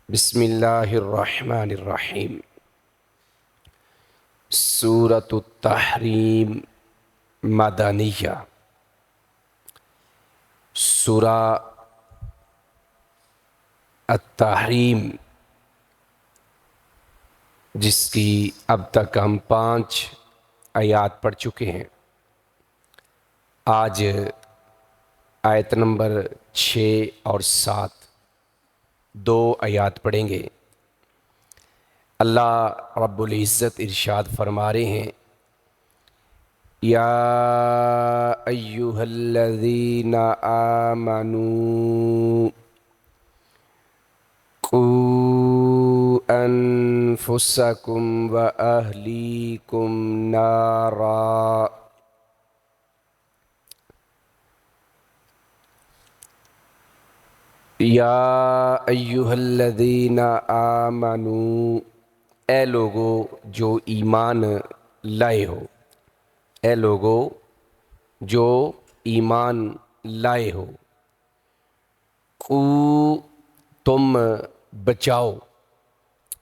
بسم اللہ الرحمن الرحیم۔ سورۃ التحریم مدنیہ۔ سورہ التحریم جس کی اب تک ہم 5 آیات پڑھ چکے ہیں۔ آج آیت نمبر 6 اور 7 2 آیات پڑھیں گے۔ اللہ رب العزت ارشاد فرما رہے ہیں، یا ایہا الذین آمنوا قوا انفسکم واہلیکم نارا۔ یا ایہا الذین آمنوا، اے لوگو جو ایمان لائے ہو، اے لوگو جو ایمان لائے ہو، قوا، تم بچاؤ۔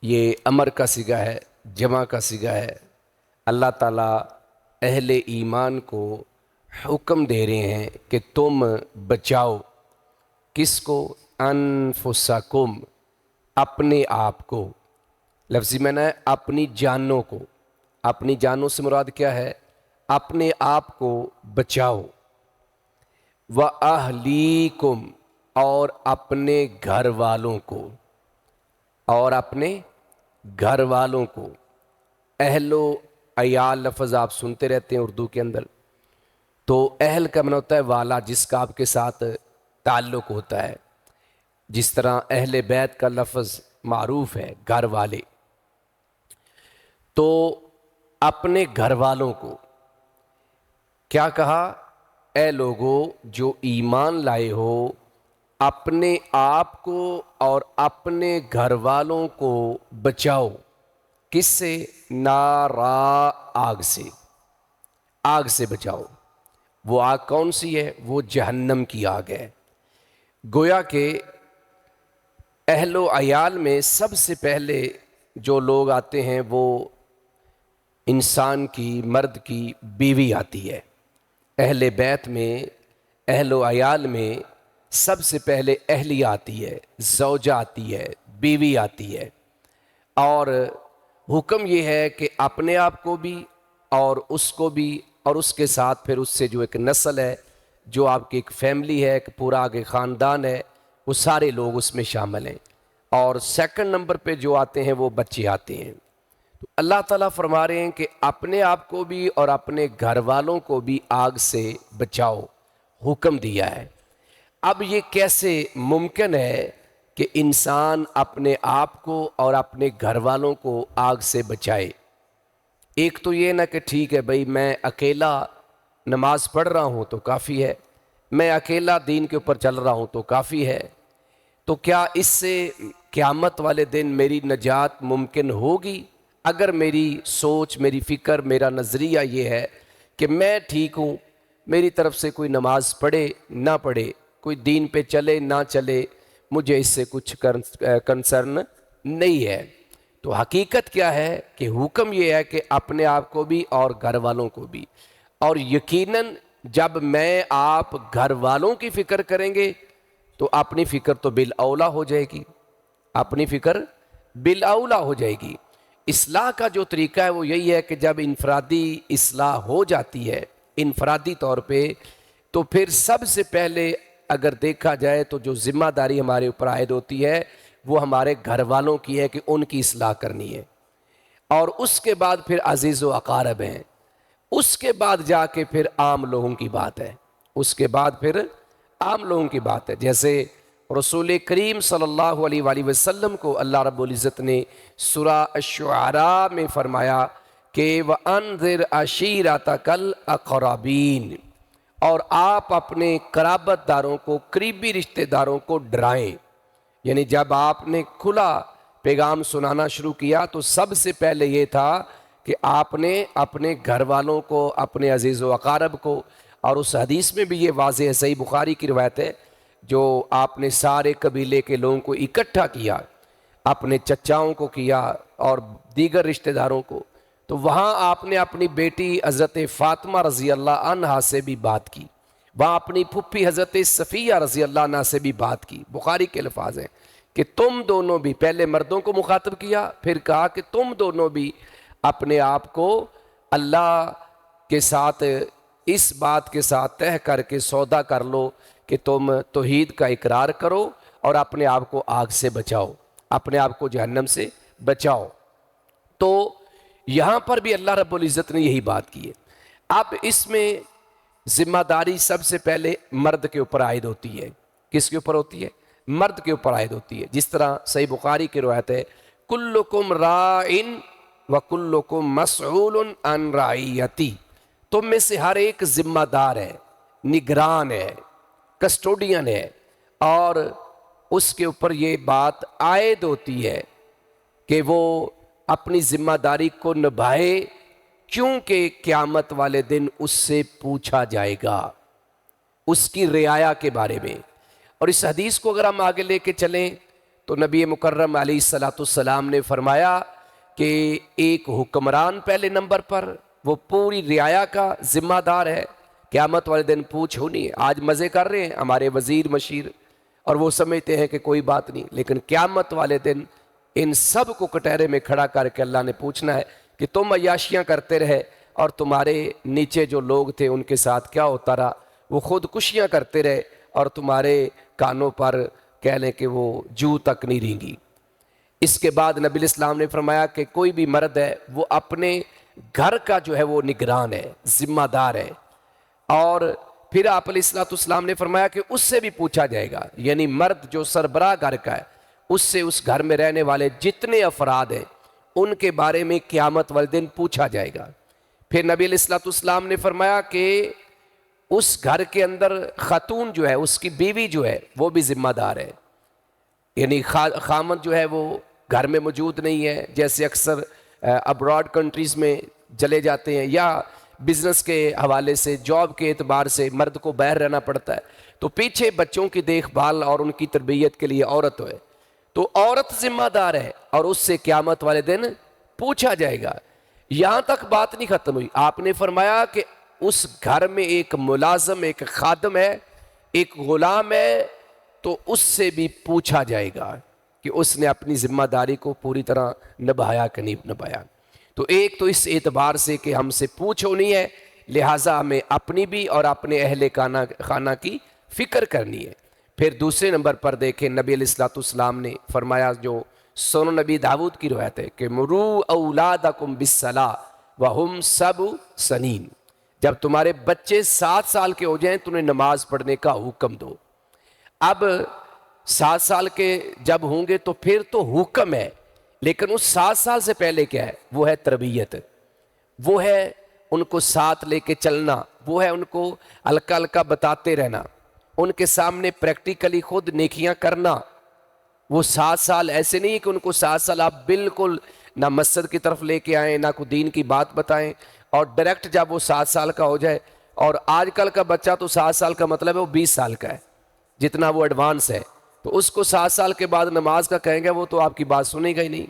یہ امر کا صیغہ ہے، جمع کا صیغہ ہے۔ اللہ تعالیٰ اہل ایمان کو حکم دے رہے ہیں کہ تم بچاؤ۔ کس کو؟ انفسکم، اپنے آپ کو۔ لفظی معنی ہے اپنی جانوں کو۔ اپنی جانوں سے مراد کیا ہے؟ اپنے آپ کو بچاؤ۔ وَأَهْلِيكُمْ، اور اپنے گھر والوں کو، اور اپنے گھر والوں کو۔ اہل و عیال لفظ آپ سنتے رہتے ہیں اردو کے اندر، تو اہل کا معنی ہوتا ہے والا، جس کا آپ کے ساتھ تعلق ہوتا ہے۔ جس طرح اہل بیت کا لفظ معروف ہے، گھر والے۔ تو اپنے گھر والوں کو کیا کہا؟ اے لوگو جو ایمان لائے ہو، اپنے آپ کو اور اپنے گھر والوں کو بچاؤ۔ کس سے؟ نارا، آگ سے۔ آگ سے بچاؤ۔ وہ آگ کون سی ہے؟ وہ جہنم کی آگ ہے۔ گویا کہ اہل و عیال میں سب سے پہلے جو لوگ آتے ہیں وہ انسان کی، مرد کی بیوی آتی ہے۔ اہل بیت میں، اہل و عیال میں سب سے پہلے اہلیہ آتی ہے، زوجہ آتی ہے، بیوی آتی ہے۔ اور حکم یہ ہے کہ اپنے آپ کو بھی اور اس کو بھی، اور اس کے ساتھ پھر اس سے جو ایک نسل ہے، جو آپ کی ایک فیملی ہے، ایک پورا آگے خاندان ہے، وہ سارے لوگ اس میں شامل ہیں۔ اور سیکنڈ نمبر پہ جو آتے ہیں وہ بچے آتے ہیں۔ تو اللہ تعالیٰ فرما رہے ہیں کہ اپنے آپ کو بھی اور اپنے گھر والوں کو بھی آگ سے بچاؤ، حکم دیا ہے۔ اب یہ کیسے ممکن ہے کہ انسان اپنے آپ کو اور اپنے گھر والوں کو آگ سے بچائے؟ ایک تو یہ نہ کہ ٹھیک ہے بھئی میں اکیلا نماز پڑھ رہا ہوں تو کافی ہے، میں اکیلا دین کے اوپر چل رہا ہوں تو کافی ہے، تو کیا اس سے قیامت والے دن میری نجات ممکن ہوگی؟ اگر میری سوچ، میری فکر، میرا نظریہ یہ ہے کہ میں ٹھیک ہوں، میری طرف سے کوئی نماز پڑھے نہ پڑھے، کوئی دین پہ چلے نہ چلے، مجھے اس سے کچھ کنسرن نہیں ہے، تو حقیقت کیا ہے کہ حکم یہ ہے کہ اپنے آپ کو بھی اور گھر والوں کو بھی۔ اور یقیناً جب میں آپ گھر والوں کی فکر کریں گے تو اپنی فکر تو بالاولیٰ ہو جائے گی، اپنی فکر بالاولیٰ ہو جائے گی۔ اصلاح کا جو طریقہ ہے وہ یہی ہے کہ جب انفرادی اصلاح ہو جاتی ہے انفرادی طور پہ، تو پھر سب سے پہلے اگر دیکھا جائے تو جو ذمہ داری ہمارے اوپر عائد ہوتی ہے وہ ہمارے گھر والوں کی ہے کہ ان کی اصلاح کرنی ہے، اور اس کے بعد پھر عزیز و اقارب ہیں، اس کے بعد جا کے پھر عام لوگوں کی بات ہے، اس کے بعد پھر عام لوگوں کی بات ہے۔ جیسے رسول کریم صلی اللہ علیہ وآلہ وسلم کو اللہ رب العزت نے سورہ الشعراء میں فرمایا کہ وَأَنذِرْ عَشِيرَتَكَ الْأَقْرَبِينَ، اور آپ اپنے قرابت داروں کو، قریبی رشتہ داروں کو ڈرائیں۔ یعنی جب آپ نے کھلا پیغام سنانا شروع کیا تو سب سے پہلے یہ تھا کہ آپ نے اپنے گھر والوں کو، اپنے عزیز و اقارب کو، اور اس حدیث میں بھی یہ واضح ہے، صحیح بخاری کی روایت ہے، جو آپ نے سارے قبیلے کے لوگوں کو اکٹھا کیا اپنے چچاؤں کو کیا اور دیگر رشتہ داروں کو، تو وہاں آپ نے اپنی بیٹی حضرت فاطمہ رضی اللہ عنہا سے بھی بات کی، وہاں اپنی پھپھی حضرت صفیہ رضی اللہ عنہا سے بھی بات کی۔ بخاری کے الفاظ ہیں کہ تم دونوں بھی، پہلے مردوں کو مخاطب کیا، پھر کہا کہ تم دونوں بھی اپنے آپ کو اللہ کے ساتھ اس بات کے ساتھ طے کر کے سودا کر لو کہ تم توحید کا اقرار کرو اور اپنے آپ کو آگ سے بچاؤ، اپنے آپ کو جہنم سے بچاؤ۔ تو یہاں پر بھی اللہ رب العزت نے یہی بات کی ہے۔ اب اس میں ذمہ داری سب سے پہلے مرد کے اوپر عائد ہوتی ہے۔ کس کے اوپر ہوتی ہے؟ مرد کے اوپر عائد ہوتی ہے۔ جس طرح صحیح بخاری کی روایت ہے، کلکم راعٍ وکلکم مسئول عن رعیتی، تم میں سے ہر ایک ذمہ دار ہے، نگران ہے، کسٹوڈین ہے، اور اس کے اوپر یہ بات عائد ہوتی ہے کہ وہ اپنی ذمہ داری کو نبھائے، کیونکہ قیامت والے دن اس سے پوچھا جائے گا اس کی رعایا کے بارے میں۔ اور اس حدیث کو اگر ہم آگے لے کے چلیں تو نبی مکرم علیہ الصلاۃ والسلام نے فرمایا کہ ایک حکمران پہلے نمبر پر، وہ پوری رعایا کا ذمہ دار ہے، قیامت والے دن پوچھ ہونی ہے۔ آج مزے کر رہے ہیں ہمارے وزیر مشیر اور وہ سمجھتے ہیں کہ کوئی بات نہیں، لیکن قیامت والے دن ان سب کو کٹہرے میں کھڑا کر کے اللہ نے پوچھنا ہے کہ تم عیاشیاں کرتے رہے اور تمہارے نیچے جو لوگ تھے ان کے ساتھ کیا ہوتا رہا، وہ خودکشیاں کرتے رہے اور تمہارے کانوں پر کہہ لیں کہ وہ جو تک نہیں رینگی۔ اس کے بعد نبی الاسلام نے فرمایا کہ کوئی بھی مرد ہے وہ اپنے گھر کا جو ہے وہ نگران ہے، ذمہ دار ہے، اور پھر آپ علیہ الصلوۃ والسلام نے فرمایا کہ اس سے بھی پوچھا جائے گا، یعنی مرد جو سربراہ گھر کا ہے اس سے اس گھر میں رہنے والے جتنے افراد ہیں ان کے بارے میں قیامت والے دن پوچھا جائے گا۔ پھر نبی علیہ الصلوۃ والسلام نے فرمایا کہ اس گھر کے اندر خاتون جو ہے، اس کی بیوی جو ہے وہ بھی ذمہ دار ہے، یعنی خامد جو ہے وہ گھر میں موجود نہیں ہے، جیسے اکثر ابراڈ کنٹریز میں چلے جاتے ہیں یا بزنس کے حوالے سے، جاب کے اعتبار سے مرد کو باہر رہنا پڑتا ہے، تو پیچھے بچوں کی دیکھ بھال اور ان کی تربیت کے لیے عورت ہے، تو عورت ذمہ دار ہے اور اس سے قیامت والے دن پوچھا جائے گا۔ یہاں تک بات نہیں ختم ہوئی، آپ نے فرمایا کہ اس گھر میں ایک ملازم، ایک خادم ہے، ایک غلام ہے، تو اس سے بھی پوچھا جائے گا کہ اس نے اپنی ذمہ داری کو پوری طرح نبھایا کہ نہیں نبھایا۔ تو ایک تو اس اعتبار سے کہ ہم سے پوچھ ہونی ہے، لہٰذا ہمیں اپنی بھی اور اپنے اہل خانہ کی فکر کرنی ہے۔ پھر دوسرے نمبر پر دیکھیں نبی علیہ الصلوۃ والسلام نے فرمایا، جو سنن نبی داؤد کی روایت ہے کہ مروا اولادکم بالصلاۃ وہم سبع سنین، جب تمہارے بچے 7 سال کے ہو جائیں تو انہیں نماز پڑھنے کا حکم دو۔ اب 7 سال کے جب ہوں گے تو پھر تو حکم ہے، لیکن اس 7 سال سے پہلے کیا ہے؟ وہ ہے تربیت، وہ ہے ان کو ساتھ لے کے چلنا، وہ ہے ان کو ہلکا ہلکا بتاتے رہنا، ان کے سامنے پریکٹیکلی خود نیکیاں کرنا۔ وہ 7 سال ایسے نہیں کہ ان کو 7 سال آپ بالکل نہ مسجد کی طرف لے کے آئیں، نہ کوئی دین کی بات بتائیں، اور ڈائریکٹ جب وہ 7 سال کا ہو جائے، اور آج کل کا بچہ تو 7 سال کا مطلب ہے وہ 20 سال کا ہے، جتنا وہ ایڈوانس ہے، تو اس کو 7 سال کے بعد نماز کا کہیں گے وہ تو آپ کی بات سنے گا ہی نہیں۔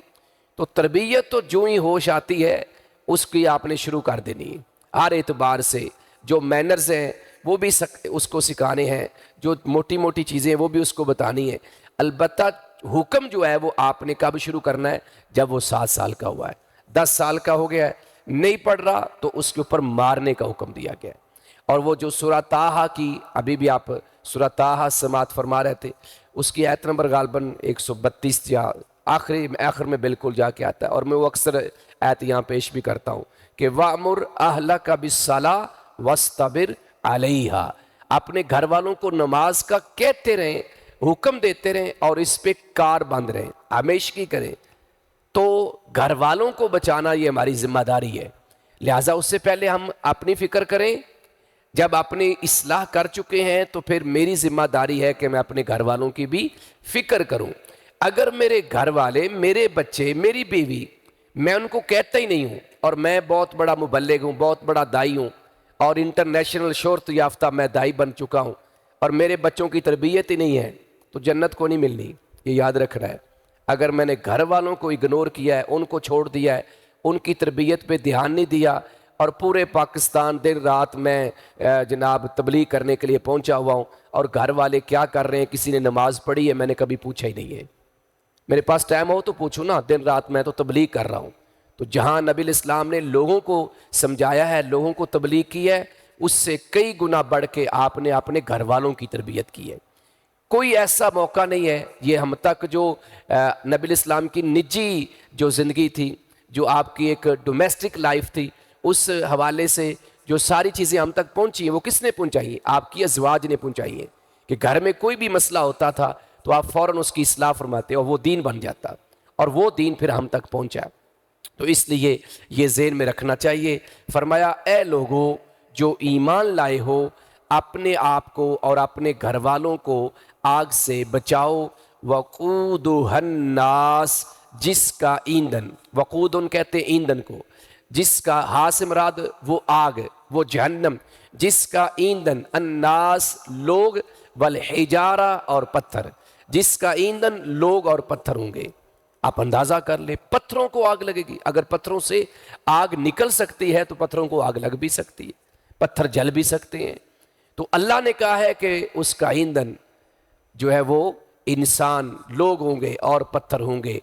تو تربیت تو جو ہی ہوش آتی ہے اس کی آپ نے شروع کر دینی ہے، ہر اعتبار سے۔ جو مینرز ہیں وہ بھی اس کو سکھانے ہیں، جو موٹی موٹی چیزیں وہ بھی اس کو بتانی ہیں۔ البتہ حکم جو ہے وہ آپ نے کب شروع کرنا ہے؟ جب وہ 7 سال کا ہوا ہے، 10 سال کا ہو گیا ہے، نہیں پڑھ رہا تو اس کے اوپر مارنے کا حکم دیا گیا ہے۔ اور وہ جو سورہ طٰہٰ کی ابھی بھی آپ سورہ طٰہٰ سماعت فرما رہے تھے، اس کی آیت نمبر غالباً 132 یا آخر میں بالکل جا کے آتا ہے، اور میں وہ اکثر آیت یہاں پیش بھی کرتا ہوں کہ وَأْمُرْ أَهْلَكَ بِالصَّلَاةِ وَاسْتَبِرْ عَلَيْهَا، اپنے گھر والوں کو نماز کا کہتے رہیں، حکم دیتے رہیں اور اس پہ کار بند رہیں، ہمیشگی کریں۔ تو گھر والوں کو بچانا یہ ہماری ذمہ داری ہے، لہٰذا اس سے پہلے ہم اپنی فکر کریں۔ جب اپنی اصلاح کر چکے ہیں تو پھر میری ذمہ داری ہے کہ میں اپنے گھر والوں کی بھی فکر کروں۔ اگر میرے گھر والے، میرے بچے، میری بیوی، میں ان کو کہتا ہی نہیں ہوں، اور میں بہت بڑا مبلغ ہوں، بہت بڑا دائی ہوں، اور انٹرنیشنل شہرت یافتہ میں دائی بن چکا ہوں، اور میرے بچوں کی تربیت ہی نہیں ہے، تو جنت کو نہیں ملنی، یہ یاد رکھنا ہے۔ اگر میں نے گھر والوں کو اگنور کیا ہے، ان کو چھوڑ دیا ہے، ان کی تربیت پہ دھیان نہیں دیا، اور پورے پاکستان دن رات میں جناب تبلیغ کرنے کے لیے پہنچا ہوا ہوں، اور گھر والے کیا کر رہے ہیں، کسی نے نماز پڑھی ہے، میں نے کبھی پوچھا ہی نہیں ہے۔ میرے پاس ٹائم ہو تو پوچھو نا، دن رات میں تو تبلیغ کر رہا ہوں۔ تو جہاں نبی الاسلام نے لوگوں کو سمجھایا ہے، لوگوں کو تبلیغ کی ہے، اس سے کئی گنا بڑھ کے آپ نے اپنے گھر والوں کی تربیت کی ہے۔ کوئی ایسا موقع نہیں ہے، یہ ہم تک جو نبی الاسلام کی نجی جو زندگی تھی، جو آپ کی ایک ڈومیسٹک لائف تھی، اس حوالے سے جو ساری چیزیں ہم تک پہنچی ہیں، وہ کس نے پہنچائی ہیں؟ آپ کی ازواج نے پہنچائی ہیں، کہ گھر میں کوئی بھی مسئلہ ہوتا تھا تو آپ فوراً اس کی اصلاح فرماتے اور وہ دین بن جاتا، اور وہ دین پھر ہم تک پہنچا۔ تو اس لیے یہ ذہن میں رکھنا چاہیے۔ فرمایا اے لوگو جو ایمان لائے ہو، اپنے آپ کو اور اپنے گھر والوں کو آگ سے بچاؤ، وقودها الناس، جس کا ایندھن، وقودن کہتے ہیں ایندھن کو، جس کا سے مراد وہ آگ، وہ جہنم، جس کا ایندھن الناس لوگ، والحجارہ اور پتھر، جس کا ایندھن لوگ اور پتھر ہوں گے۔ آپ اندازہ کر لیں، پتھروں کو آگ لگے گی، اگر پتھروں سے آگ نکل سکتی ہے تو پتھروں کو آگ لگ بھی سکتی ہے، پتھر جل بھی سکتے ہیں۔ تو اللہ نے کہا ہے کہ اس کا ایندھن جو ہے وہ انسان لوگ ہوں گے اور پتھر ہوں گے،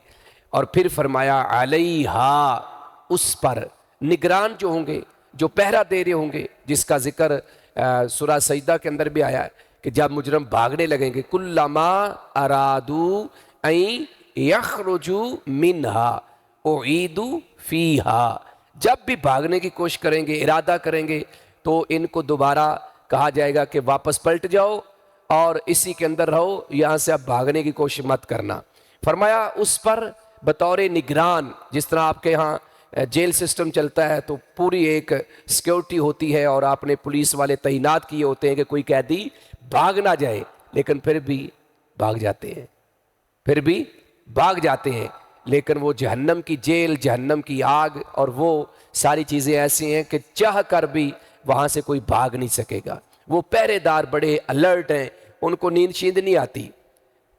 اور پھر فرمایا علیہا، اس پر نگران جو ہوں گے، جو پہرا دے رہے ہوں گے، جس کا ذکر سورہ سجدہ کے اندر بھی آیا ہے کہ جب مجرم بھاگنے لگیں گے، کلما ارادو این یخرجو منہا اعیدو فیہا، جب بھی بھاگنے کی کوشش کریں گے، ارادہ کریں گے، تو ان کو دوبارہ کہا جائے گا کہ واپس پلٹ جاؤ اور اسی کے اندر رہو، یہاں سے اب بھاگنے کی کوشش مت کرنا۔ فرمایا اس پر بطور نگران، جس طرح آپ کے ہاں جیل سسٹم چلتا ہے تو پوری ایک سیکیورٹی ہوتی ہے، اور آپ نے پولیس والے تعینات کیے ہوتے ہیں کہ کوئی قیدی بھاگ نہ جائے، لیکن پھر بھی بھاگ جاتے ہیں، پھر بھی بھاگ جاتے ہیں۔ لیکن وہ جہنم کی جیل، جہنم کی آگ، اور وہ ساری چیزیں ایسی ہیں کہ چاہ کر بھی وہاں سے کوئی بھاگ نہیں سکے گا۔ وہ پہرے دار بڑے الرٹ ہیں، ان کو نیند شیند نہیں آتی۔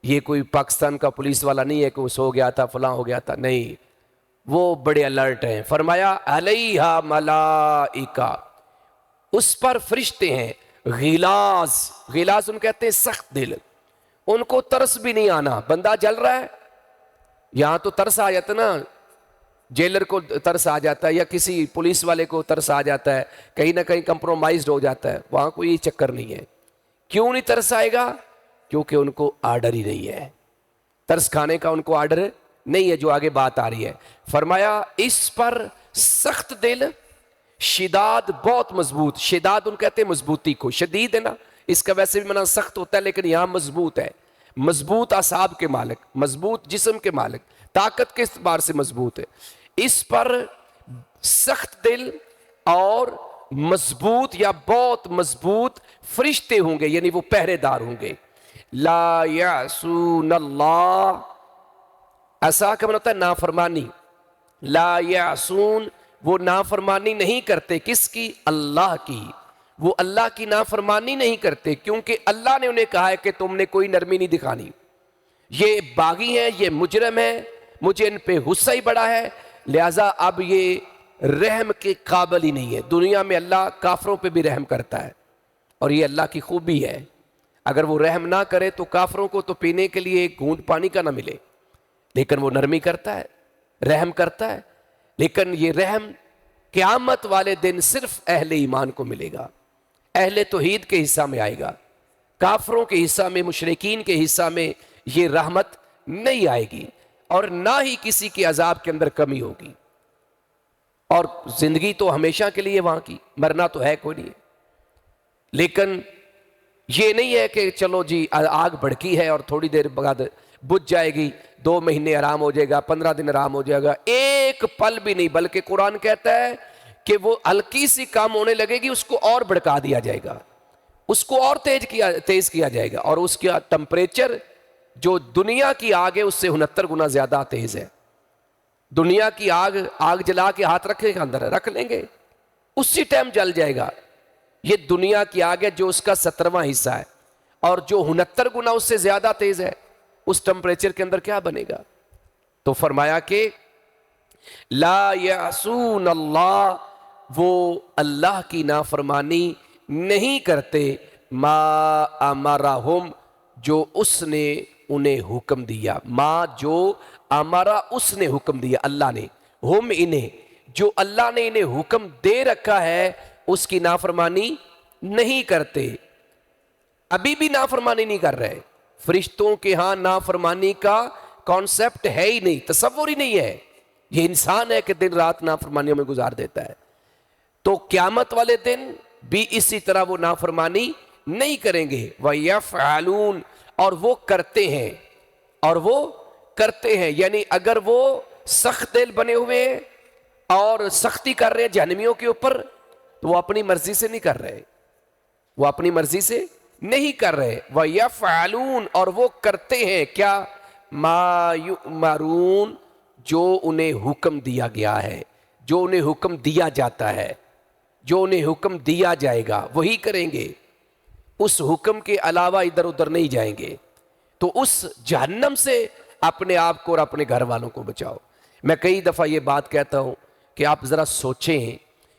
یہ کوئی پاکستان کا پولیس والا نہیں ہے کہ وہ سو گیا تھا، فلاں ہو گیا تھا، نہیں، وہ بڑے الرٹ ہیں۔ فرمایا علیہا ملائکہ، اس پر فرشتے ہیں، غلاظ، غلاظ ان کہتے ہیں سخت دل، ان کو ترس بھی نہیں آنا۔ بندہ جل رہا ہے، یہاں تو ترس آ جاتا نا، جیلر کو ترس آ جاتا ہے، یا کسی پولیس والے کو ترس آ جاتا ہے، کہیں نہ کہیں کمپرومائزڈ ہو جاتا ہے، وہاں کوئی چکر نہیں ہے۔ کیوں نہیں ترس آئے گا؟ کیونکہ ان کو آرڈر ہی نہیں ہے، ترس کھانے کا ان کو آرڈر نہیں ہے، جو آگے بات آ رہی ہے۔ فرمایا اس پر سخت دل، شداد بہت مضبوط، شداد ان کہتے ہیں مضبوطی کو، شدید ہے نا، اس کا ویسے بھی معنی سخت ہوتا ہے، لیکن یہاں مضبوط ہے، مضبوط اعصاب کے مالک، مضبوط جسم کے مالک، طاقت کے اعتبار سے مضبوط ہے۔ اس پر سخت دل اور مضبوط یا بہت مضبوط فرشتے ہوں گے، یعنی وہ پہرے دار ہوں گے۔ لا یعصون اللہ، ایسا کا معنی ہوتا ہے نافرمانی، لا یعصون، وہ نافرمانی نہیں کرتے، کس کی؟ اللہ کی، وہ اللہ کی نافرمانی نہیں کرتے، کیونکہ اللہ نے انہیں کہا ہے کہ تم نے کوئی نرمی نہیں دکھانی، یہ باغی ہیں، یہ مجرم ہیں، مجھے ان پہ غصہ ہی بڑا ہے، لہٰذا اب یہ رحم کے قابل ہی نہیں ہے۔ دنیا میں اللہ کافروں پہ بھی رحم کرتا ہے، اور یہ اللہ کی خوبی ہے، اگر وہ رحم نہ کرے تو کافروں کو تو پینے کے لیے ایک گھونٹ پانی کا نہ ملے، لیکن وہ نرمی کرتا ہے، رحم کرتا ہے۔ لیکن یہ رحم قیامت والے دن صرف اہل ایمان کو ملے گا، اہل توحید کے حصہ میں آئے گا، کافروں کے حصہ میں، مشرکین کے حصہ میں یہ رحمت نہیں آئے گی، اور نہ ہی کسی کے عذاب کے اندر کمی ہوگی، اور زندگی تو ہمیشہ کے لیے وہاں کی، مرنا تو ہے کوئی نہیں۔ لیکن یہ نہیں ہے کہ چلو جی آگ بھڑکی ہے اور تھوڑی دیر بعد بجھ جائے گی، 2 مہینے آرام ہو جائے گا، 15 دن آرام ہو جائے گا، ایک پل بھی نہیں، بلکہ قرآن کہتا ہے کہ وہ ہلکی سی کام ہونے لگے گی، اس کو اور بھڑکا دیا جائے گا، اس کو اور تیز کیا جائے گا، اور اس کا ٹمپریچر جو دنیا کی آگ ہے اس سے 69 گنا زیادہ تیز ہے۔ دنیا کی آگ جلا کے ہاتھ رکھے گا اندر، رکھ لیں گے، اسی ٹائم جل جائے گا۔ یہ دنیا کی آگ ہے جو اس کا 17واں حصہ ہے، اور جو 69 گنا اس سے زیادہ تیز ہے، اس ٹمپریچر کے اندر کیا بنے گا؟ تو فرمایا کہ لا یعصون اللہ، وہ اللہ کی نافرمانی نہیں کرتے، ما امرہم، جو اس نے انہیں حکم دیا، ما جو امرا اس نے حکم دیا اللہ نے، ہم انہیں، جو اللہ نے انہیں حکم دے رکھا ہے اس کی نافرمانی نہیں کرتے۔ ابھی بھی نافرمانی نہیں کر رہے، فرشتوں کے ہاں نافرمانی کا کانسیپٹ ہے ہی نہیں، تصور ہی نہیں ہے، یہ انسان ہے کہ دن رات نافرمانیوں میں گزار دیتا ہے۔ تو قیامت والے دن بھی اسی طرح وہ نافرمانی نہیں کریں گے، وَيَفْعَلُونَ، اور وہ کرتے ہیں، اور وہ کرتے ہیں، یعنی اگر وہ سخت دل بنے ہوئے ہیں اور سختی کر رہے ہیں جہنمیوں کے اوپر، تو وہ اپنی مرضی سے نہیں کر رہے، وہ اپنی مرضی سے نہیں کر رہے، وَيَفْعَلُونَ، اور وہ کرتے ہیں کیا، مَا يُؤْمَرُونَ، جو انہیں حکم دیا گیا ہے، جو انہیں حکم دیا جاتا ہے، جو انہیں حکم دیا جائے گا وہی کریں گے، اس حکم کے علاوہ ادھر ادھر نہیں جائیں گے۔ تو اس جہنم سے اپنے آپ کو اور اپنے گھر والوں کو بچاؤ۔ میں کئی دفعہ یہ بات کہتا ہوں کہ آپ ذرا سوچیں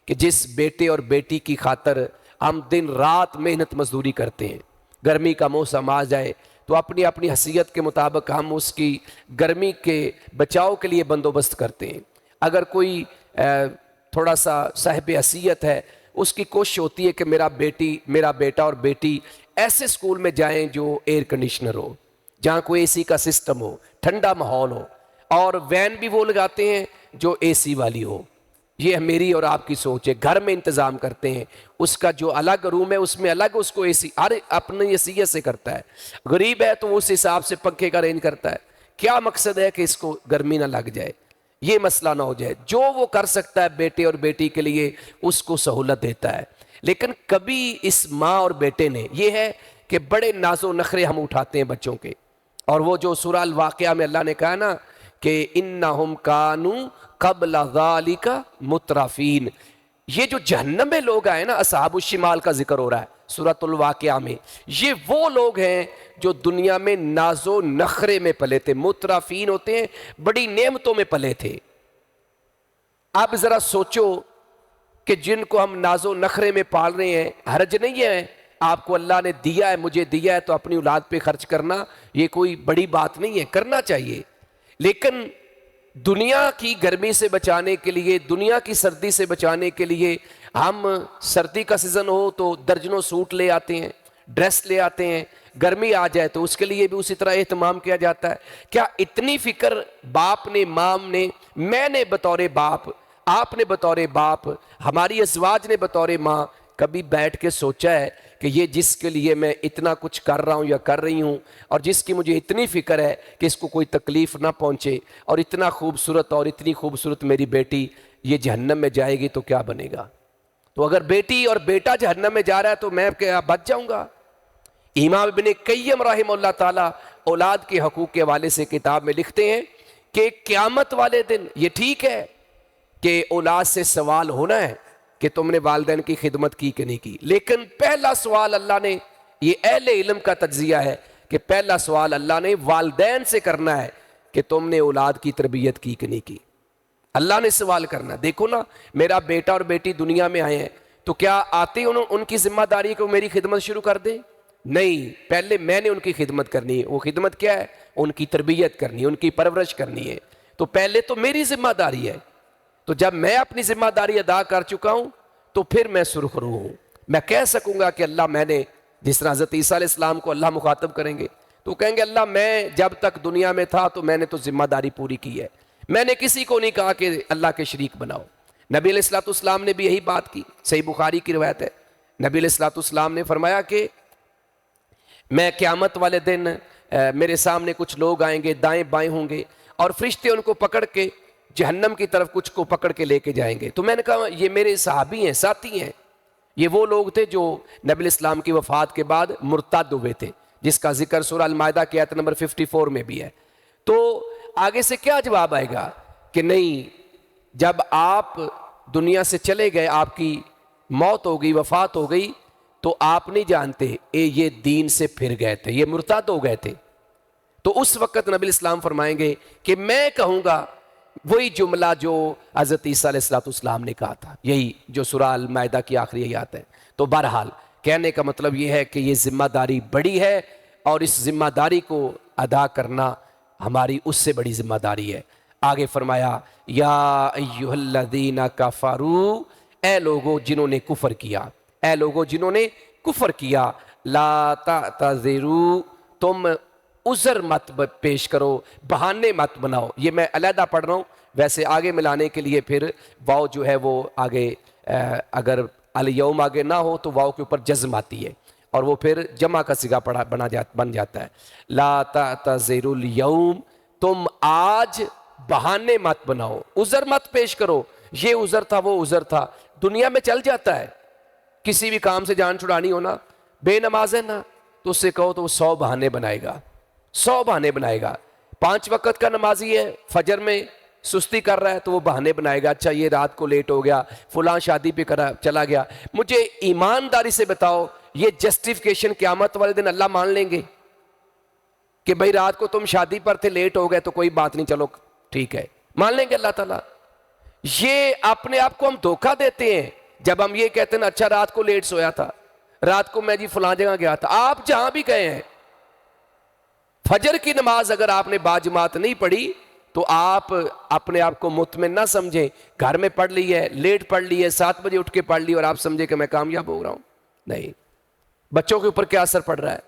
کہ جس بیٹے اور بیٹی کی خاطر ہم دن رات محنت مزدوری کرتے ہیں، گرمی کا موسم آ جائے تو اپنی اپنی حیثیت کے مطابق ہم اس کی گرمی کے بچاؤ کے لیے بندوبست کرتے ہیں۔ اگر کوئی تھوڑا سا صاحب حیثیت ہے، اس کی کوشش ہوتی ہے کہ میرا بیٹا اور بیٹی ایسے اسکول میں جائیں جو ایئر کنڈیشنر ہو، جہاں کوئی اے سی کا سسٹم ہو، ٹھنڈا ماحول ہو، اور وین بھی وہ لگاتے ہیں جو اے سی والی ہو۔ یہ میری اور آپ کی سوچ ہے، گھر میں انتظام کرتے ہیں، اس کا جو الگ روم ہے اس میں الگ اس کو اے سی، ہر اپنی حیثیت سے کرتا ہے۔ غریب ہے تو اس حساب سے پنکھے کا ارینج کرتا ہے، کیا مقصد ہے کہ اس کو گرمی نہ لگ جائے، یہ مسئلہ نہ ہو جائے۔ جو وہ کر سکتا ہے بیٹے اور بیٹی کے لیے اس کو سہولت دیتا ہے۔ لیکن کبھی اس ماں اور بیٹے نے، یہ ہے کہ بڑے ناز و نخرے ہم اٹھاتے ہیں بچوں کے، اور وہ جو سورہ الواقعہ میں اللہ نے کہا نا کہ انہم کانوا قبل ذالک مترفین، یہ جو جہنم میں لوگ آئے نا، اصحاب الشمال کا ذکر ہو رہا ہے سورۃ الواقعہ میں، یہ وہ لوگ ہیں جو دنیا میں ناز و نخرے میں پلے تھے، مترفین ہوتے ہیں بڑی نعمتوں میں پلے تھے۔ اب ذرا سوچو کہ جن کو ہم ناز و نخرے میں پال رہے ہیں، حرج نہیں ہے، آپ کو اللہ نے دیا ہے، مجھے دیا ہے، تو اپنی اولاد پہ خرچ کرنا یہ کوئی بڑی بات نہیں ہے، کرنا چاہیے۔ لیکن دنیا کی گرمی سے بچانے کے لیے، دنیا کی سردی سے بچانے کے لیے ہم سردی کا سیزن ہو تو درجنوں سوٹ لے آتے ہیں، ڈریس لے آتے ہیں، گرمی آ جائے تو اس کے لیے بھی اسی طرح اہتمام کیا جاتا ہے۔ کیا اتنی فکر باپ نے، ماں نے، میں نے بطور باپ، آپ نے بطور باپ، ہماری ازواج نے بطور ماں کبھی بیٹھ کے سوچا ہے کہ یہ جس کے لیے میں اتنا کچھ کر رہا ہوں یا کر رہی ہوں، اور جس کی مجھے اتنی فکر ہے کہ اس کو کوئی تکلیف نہ پہنچے، اور اتنا خوبصورت اور اتنی خوبصورت میری بیٹی یہ جہنم میں جائے گی تو کیا بنے گا؟ تو اگر بیٹی اور بیٹا جہنم میں جا رہا ہے تو میں کیا بچ جاؤں گا؟ امام ابن قیم رحمہ اللہ تعالی اولاد کے حقوق کے حوالے سے کتاب میں لکھتے ہیں کہ قیامت والے دن یہ ٹھیک ہے کہ اولاد سے سوال ہونا ہے کہ تم نے والدین کی خدمت کی کہ نہیں کی، لیکن پہلا سوال اللہ نے، یہ اہل علم کا تجزیہ ہے کہ پہلا سوال اللہ نے والدین سے کرنا ہے کہ تم نے اولاد کی تربیت کی کہ نہیں کی۔ اللہ نے سوال کرنا۔ دیکھو نا، میرا بیٹا اور بیٹی دنیا میں آئے ہیں تو کیا آتے ان کی ذمہ داری کو میری خدمت شروع کر دیں؟ نہیں، پہلے میں نے ان کی خدمت کرنی ہے۔ وہ خدمت کیا ہے؟ ان کی تربیت کرنی ہے، ان کی پرورش کرنی ہے۔ تو پہلے تو میری ذمہ داری ہے۔ تو جب میں اپنی ذمہ داری ادا کر چکا ہوں تو پھر میں سرخرو ہوں، میں کہہ سکوں گا کہ اللہ، میں نے، جس طرح حضرت عیسیٰ علیہ السلام کو اللہ مخاطب کریں گے تو کہیں گے اللہ میں جب تک دنیا میں تھا تو میں نے تو ذمہ داری پوری کی ہے، میں نے کسی کو نہیں کہا کہ اللہ کے شریک بناؤ۔ نبی علیہ الصلوۃ والسلام نے بھی یہی بات کی، صحیح بخاری کی روایت ہے، نبی علیہ الصلوۃ والسلام نے فرمایا کہ میں قیامت والے دن میرے سامنے کچھ لوگ آئیں گے، دائیں بائیں ہوں گے، اور فرشتے ان کو پکڑ کے جہنم کی طرف کچھ کو پکڑ کے لے کے جائیں گے۔ تو میں نے کہا یہ میرے صحابی ہیں، ساتھی ہیں، یہ وہ لوگ تھے جو نبی علیہ السلام کی وفات کے بعد مرتد ہوئے تھے، جس کا ذکر سورہ المائدہ کی آیت نمبر 54 میں بھی ہے۔ تو آگے سے کیا جواب آئے گا کہ نہیں، جب آپ دنیا سے چلے گئے، آپ کی موت ہو گئی، وفات ہو گئی، تو آپ نہیں جانتے یہ دین سے پھر گئے تھے، یہ مرتد ہو گئے تھے۔ تو اس وقت نبی اسلام فرمائیں گے کہ میں کہوں گا وہی جملہ جو حضرت عیسیٰ علیہ السلام نے کہا تھا، یہی جو سورہ المائدہ کی آخری آیات ہے۔ تو بہرحال کہنے کا مطلب یہ ہے کہ یہ ذمہ داری بڑی ہے، اور اس ذمہ داری کو ادا کرنا ہماری اس سے بڑی ذمہ داری ہے۔ آگے فرمایا یا ایھا الذین کفروا، اے لوگوں جنہوں نے کفر کیا، اے لوگوں جنہوں نے کفر کیا، لا تعتذروا، تم عذر مت پیش کرو، بہانے مت بناؤ۔ یہ میں علیحدہ پڑھ رہا ہوں، ویسے آگے ملانے کے لیے پھر واو جو ہے وہ آگے اگر الیوم آگے نہ ہو تو واو کے اوپر جزم آتی ہے، اور وہ پھر جمع کا صیغہ بن جاتا ہے۔ لا تعتذروا اليوم، تم آج بہانے مت بناؤ، عذر مت پیش کرو، یہ عذر تھا وہ عذر تھا، دنیا میں چل جاتا ہے۔ کسی بھی کام سے جان چھڑانی ہونا، بے نماز ہے نا، تو اس سے کہو تو وہ 100 بہانے بنائے گا، 100 بہانے بنائے گا۔ 5 وقت کا نمازی ہے، فجر میں سستی کر رہا ہے تو وہ بہانے بنائے گا، اچھا یہ رات کو لیٹ ہو گیا، فلاں شادی پہ چلا گیا۔ مجھے ایمانداری سے بتاؤ، یہ جسٹیفیکیشن قیامت والے دن اللہ مان لیں گے کہ بھائی رات کو تم شادی پر تھے، لیٹ ہو گئے تو کوئی بات نہیں، چلو ٹھیک ہے، مان لیں گے اللہ تعالیٰ؟ یہ اپنے آپ کو ہم دھوکہ دیتے ہیں جب ہم یہ کہتے ہیں اچھا رات کو لیٹ سویا تھا، رات کو میں جی فلاں جگہ گیا تھا۔ آپ جہاں بھی گئے ہیں، فجر کی نماز اگر آپ نے باجماعت نہیں پڑھی تو آپ اپنے آپ کو مطمئن نہ سمجھیں، گھر میں پڑھ لی ہے، لیٹ پڑھ لی ہے، 7 بجے اٹھ کے پڑھ لی اور آپ سمجھے کہ میں کامیاب ہو رہا ہوں۔ نہیں، بچوں کے اوپر کیا اثر پڑ رہا ہے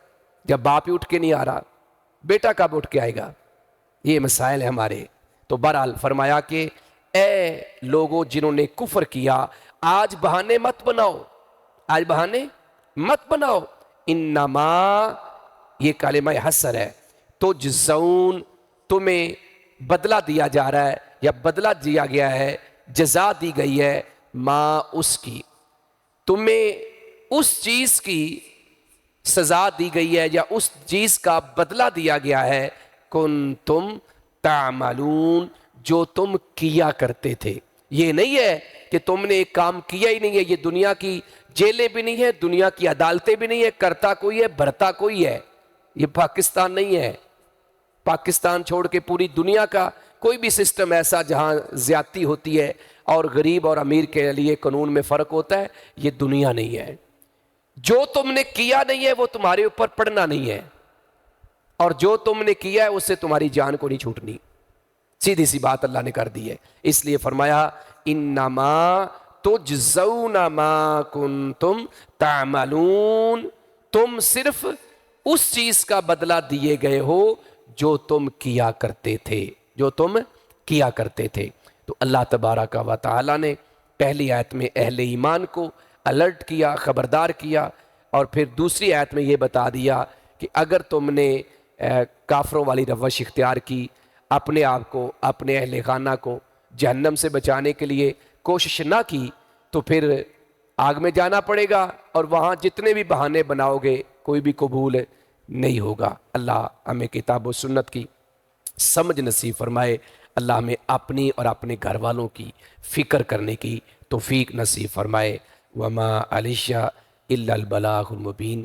جب باپ ہی اٹھ کے نہیں آ رہا، بیٹا کب اٹھ کے آئے گا؟ یہ مسائل ہیں ہمارے۔ تو بہرحال فرمایا کہ اے لوگوں جنہوں نے کفر کیا، آج بہانے مت بناؤ، آج بہانے مت بناؤ، انما، یہ کلمہ حسر ہے، تجزون، تمہیں بدلہ دیا جا رہا ہے یا بدلہ دیا گیا ہے، جزا دی گئی ہے، ما اس کی، تمہیں اس چیز کی سزا دی گئی ہے یا اس چیز کا بدلہ دیا گیا ہے، کنتم تعملون، جو تم کیا کرتے تھے۔ یہ نہیں ہے کہ تم نے ایک کام کیا ہی نہیں ہے، یہ دنیا کی جیلیں بھی نہیں ہے، دنیا کی عدالتیں بھی نہیں ہے، کرتا کوئی ہے بھرتا کوئی ہے۔ یہ پاکستان نہیں ہے، پاکستان چھوڑ کے پوری دنیا کا کوئی بھی سسٹم ایسا جہاں زیادتی ہوتی ہے اور غریب اور امیر کے لیے قانون میں فرق ہوتا ہے، یہ دنیا نہیں ہے۔ جو تم نے کیا نہیں ہے وہ تمہارے اوپر پڑنا نہیں ہے، اور جو تم نے کیا ہے اس سے تمہاری جان کو نہیں چھوٹنی۔ سیدھی سی بات اللہ نے کر دی ہے، اس لیے فرمایا انما تجزون ما کنتم تعملون، تم صرف اس چیز کا بدلہ دیے گئے ہو جو تم کیا کرتے تھے، جو تم کیا کرتے تھے۔ تو اللہ تبارک و تعالی نے پہلی آیت میں اہل ایمان کو الرٹ کیا، خبردار کیا، اور پھر دوسری آیت میں یہ بتا دیا کہ اگر تم نے کافروں والی روش اختیار کی، اپنے آپ کو، اپنے اہل خانہ کو جہنم سے بچانے کے لیے کوشش نہ کی، تو پھر آگ میں جانا پڑے گا، اور وہاں جتنے بھی بہانے بناؤ گے کوئی بھی قبول نہیں ہوگا۔ اللہ ہمیں کتاب و سنت کی سمجھ نصیب فرمائے، اللہ ہمیں اپنی اور اپنے گھر والوں کی فکر کرنے کی توفیق نصیب فرمائے۔ وما علیہ الا البلاغ المبین۔